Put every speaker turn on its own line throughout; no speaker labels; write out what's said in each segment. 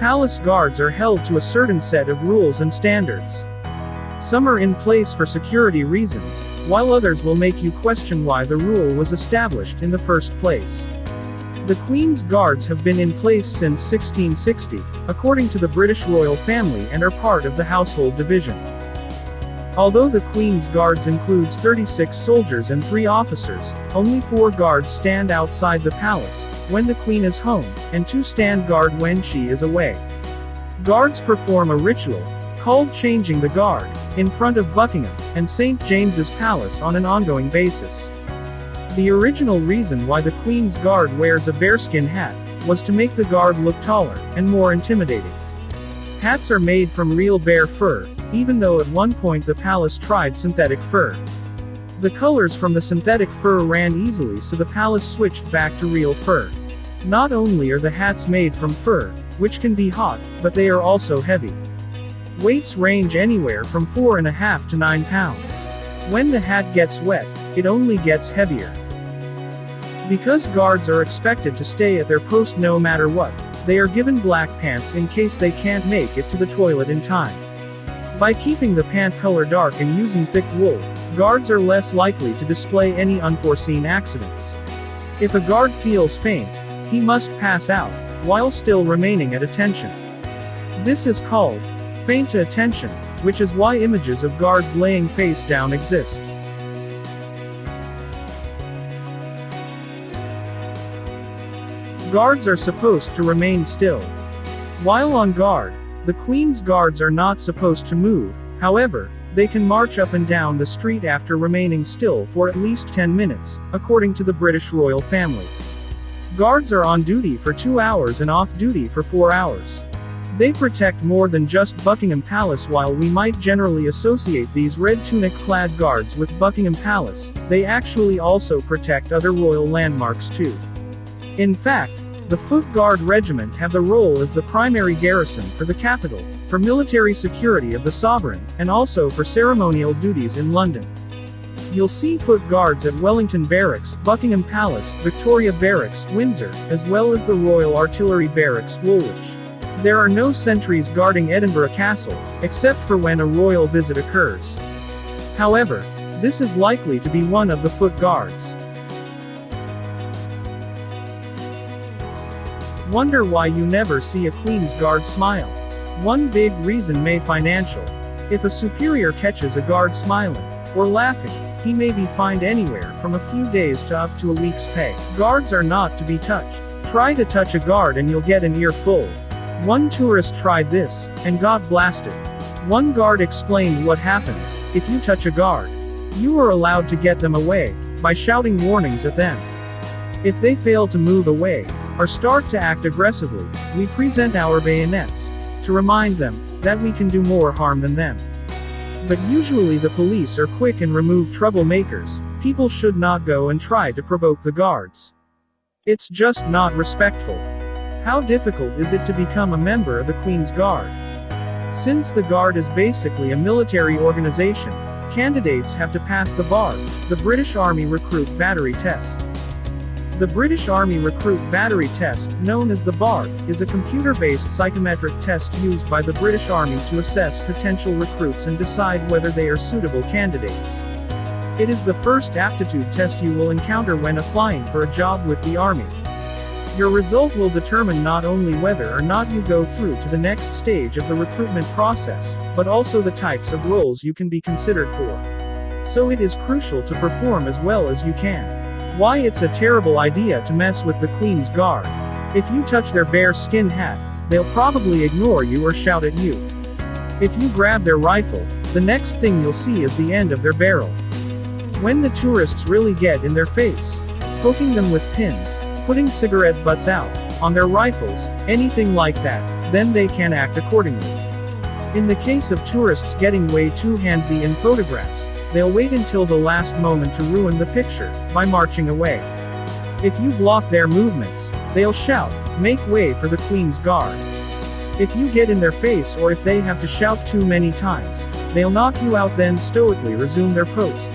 Palace guards are held to a certain set of rules and standards. Some are in place for security reasons, while others will make you question why the rule was established in the first place. The Queen's Guards have been in place since 1660, according to the British royal family, and are part of the Household Division. Although the Queen's Guards includes 36 soldiers and 3 officers, only 4 guards stand outside the palace when the Queen is home, and 2 stand guard when she is away. Guards perform a ritual, called changing the guard, in front of Buckingham and St. James's Palace on an ongoing basis. The original reason why the Queen's Guard wears a bearskin hat was to make the guard look taller and more intimidating. Hats are made from real bear fur, even though at one point the palace tried synthetic fur. The colors from the synthetic fur ran easily, so the palace switched back to real fur. Not only are the hats made from fur, which can be hot, but they are also heavy. Weights range anywhere from 4.5 to 9 pounds. When the hat gets wet, it only gets heavier. Because guards are expected to stay at their post no matter what, they are given black pants in case they can't make it to the toilet in time. By keeping the pant color dark and using thick wool, guards are less likely to display any unforeseen accidents. If a guard feels faint, he must pass out, while still remaining at attention. This is called feint to attention, which is why images of guards laying face down exist. Guards are supposed to remain still. While on guard, the Queen's Guards are not supposed to move. However, they can march up and down the street after remaining still for at least 10 minutes, according to the British royal family. Guards are on duty for 2 hours and off duty for 4 hours. They protect more than just Buckingham Palace. While we might generally associate these red tunic-clad guards with Buckingham Palace, they actually also protect other royal landmarks too. In fact, the Foot Guard Regiment have the role as the primary garrison for the capital, for military security of the sovereign, and also for ceremonial duties in London. You'll see Foot Guards at Wellington Barracks, Buckingham Palace, Victoria Barracks, Windsor, as well as the Royal Artillery Barracks, Woolwich. There are no sentries guarding Edinburgh Castle, except for when a royal visit occurs. However, this is likely to be one of the Foot Guards. Wonder why you never see a Queen's Guard smile? One big reason may be financial. If a superior catches a guard smiling or laughing, he may be fined anywhere from a few days to up to a week's pay. Guards are not to be touched. Try to touch a guard and you'll get an earful. One tourist tried this and got blasted. One guard explained what happens if you touch a guard. You are allowed to get them away by shouting warnings at them. If they fail to move away or start to act aggressively, we present our bayonets to remind them that we can do more harm than them. But usually the police are quick and remove troublemakers. People should not go and try to provoke the guards. It's just not respectful. How difficult is it to become a member of the Queen's Guard? Since the Guard is basically a military organization, candidates have to pass the BAR, the British Army Recruit Battery Test. The British Army Recruit Battery Test, known as the BAR, is a computer-based psychometric test used by the British Army to assess potential recruits and decide whether they are suitable candidates. It is the first aptitude test you will encounter when applying for a job with the Army. Your result will determine not only whether or not you go through to the next stage of the recruitment process, but also the types of roles you can be considered for. So it is crucial to perform as well as you can. Why it's a terrible idea to mess with the Queen's Guard. If you touch their bear skin hat, they'll probably ignore you or shout at you. If you grab their rifle, the next thing you'll see is the end of their barrel. When the tourists really get in their face, poking them with pins, putting cigarette butts out on their rifles, anything like that, then they can act accordingly. In the case of tourists getting way too handsy in photographs, they'll wait until the last moment to ruin the picture by marching away. If you block their movements, they'll shout, "Make way for the Queen's Guard." If you get in their face or if they have to shout too many times, they'll knock you out, then stoically resume their post.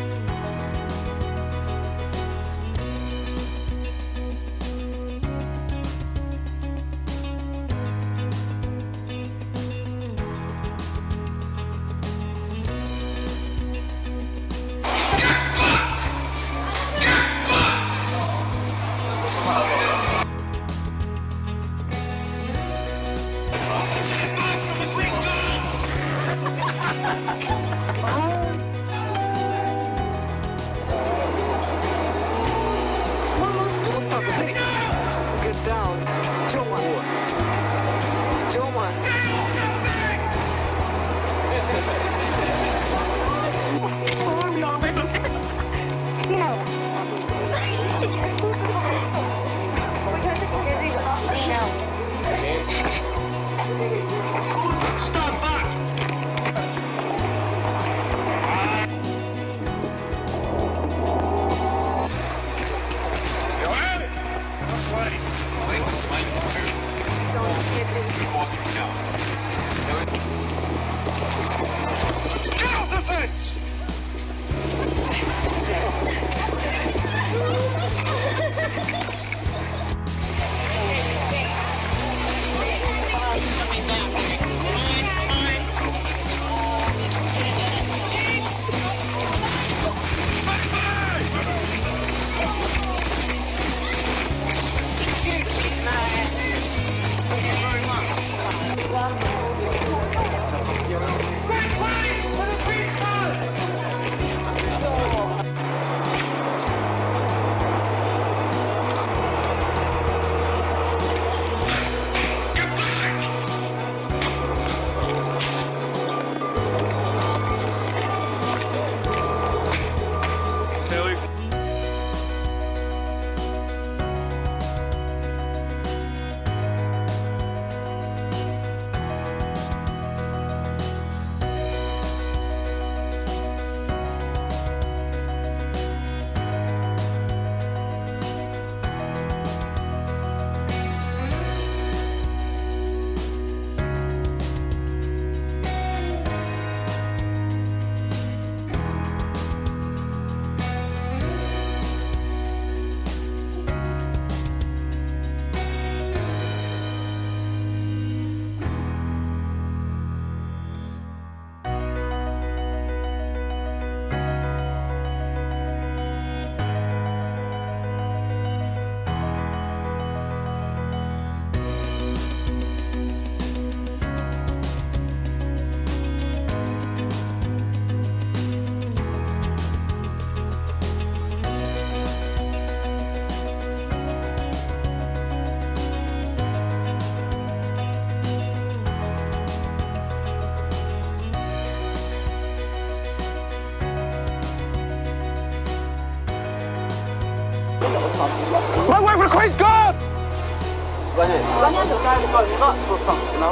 Make way for the Queen's Guard!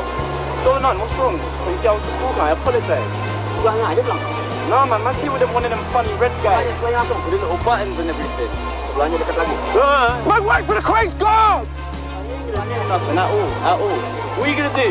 What's going on? What's wrong? Please, I was just talking. I apologize. No, man, man's here with one of them funny red guys. With the little buttons and everything.
Make way for the Queen's Guard!
Nothing at all. What are you gonna do?